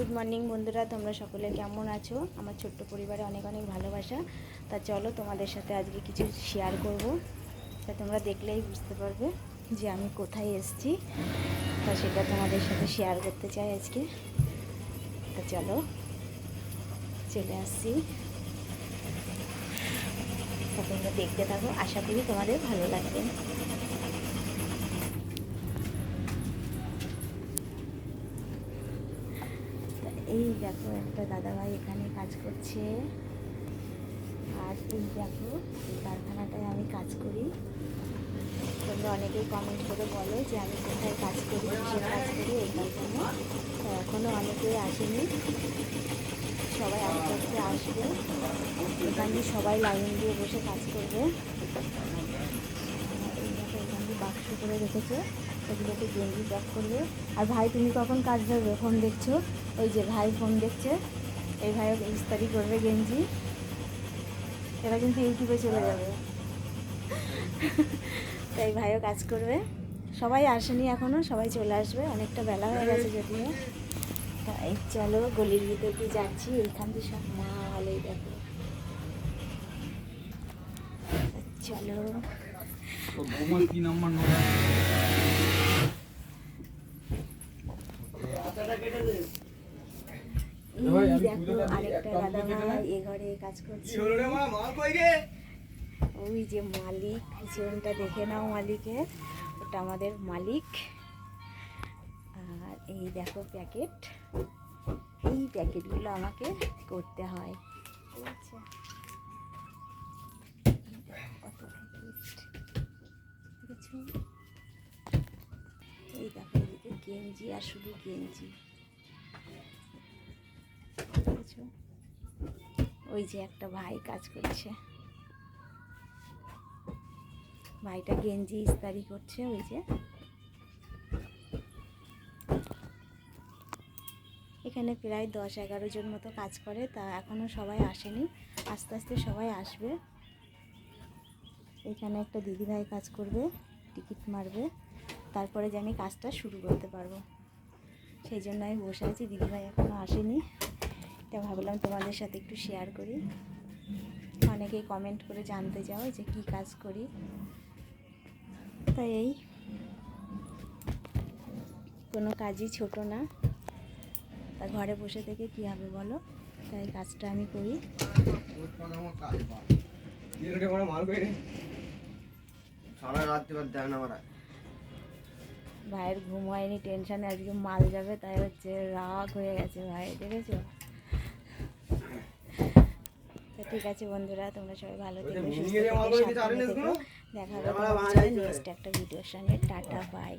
Good morning বন্ধুরা, তোমরা সকলে কেমন আছো? আমার ছোট্ট পরিবারে অনেক অনেক ভালোবাসা। তা চলো তোমাদের সাথে আজকে কিছু শেয়ার করব, তা তোমরা দেখলেই বুঝতে পারবে যে আমি কোথায় এসেছি। তা সেটা তোমাদের সাথে শেয়ার করতে চাই আজকে। তা চলো চলে আসছি, তা তোমরা দেখতে থাকো, আশা করি তোমাদের ভালো লাগবে। এই দেখো একটা দাদাভাই এখানে কাজ করছে, আর এই দেখো এই কারখানাটায় আমি কাজ করি। তোমরা অনেকেই কমেন্ট করে বলো যে আমি কোথায় কাজ করি, কিসের কাজ করি এই কারখানায়। তো এখনও অনেকেই আসেনি, সবাই আস্তে আস্তে আসবে। এখানে সবাই লাইন দিয়ে বসে কাজ করবে। এই দেখো এখান দিয়ে বাক্স করে রেখেছে, এগুলোকে গেঞ্জি প্যাক করবে। আর ভাই তুমি কখন কাজ ধরবে? ফোন দেখছো? ওই যে ভাই ফোন দেখছে, এই ভাইও ইস্তারি করবে গেঞ্জি। এরা কিন্তু ইউটিউবে চলে যাবে। তাই ভাইও কাজ করবে। সবাই আসেনি এখনও, সবাই চলে আসবে, অনেকটা বেলা হয়ে গেছে যদিও। তাই চলো গলির ভিতর দিয়ে যাচ্ছি, এইখান দিয়ে সব মাল, এই দেখো। চলো দেখো আরেকটা দাদা ভাই এ ঘরে কাজ করছে। ওই যে মালিক, পিছনটা দেখে নাও মালিকের, ওটা আমাদের মালিক। আর এই দেখো প্যাকেট, এই প্যাকেটগুলো আমাকে করতে হয়। আচ্ছা কত প্যাকেট দেখেছো? এই দেখো এদিকে গেঞ্জি, আর শুধু গেঞ্জি দেখেছো? ওই যে একটা ভাই কাজ করছে, ভাইটা গেঞ্জি ইস্তারি করছে। ওই যে এখানে প্রায় 10-11 জন মতো কাজ করে, তা এখনও সবাই আসেনি, আস্তে আস্তে সবাই আসবে। এখানে একটা দিদিভাই কাজ করবে, টিকিট মারবে, তারপরে যে আমি কাজটা শুরু করতে পারবো। সেই জন্য আমি বসে আছি, দিদিভাই এখনও আসেনি। তা ভাবলাম তোমাদের সাথে একটু শেয়ার করি। অনেকেই কমেন্ট করে জানতে চাও যে কি কাজ করি, তাই এই কোনো কাজই ছোট না। তা ঘরে বসে থেকে কী হবে বলো, তাই কাজটা আমি করি। ভাইয়ের ঘুম হয়নি, টেনশানে আজকে মাল যাবে, তাই হচ্ছে রাগ হয়ে গেছে ভাই, দেখেছো? ঠিক আছে বন্ধুরা, তোমরা সবাই ভালো থেকো, সুস্থ থেকো, সাবধানে থেকো। দেখা হবে নেক্সট একটা ভিডিওর সঙ্গে। Tata, by.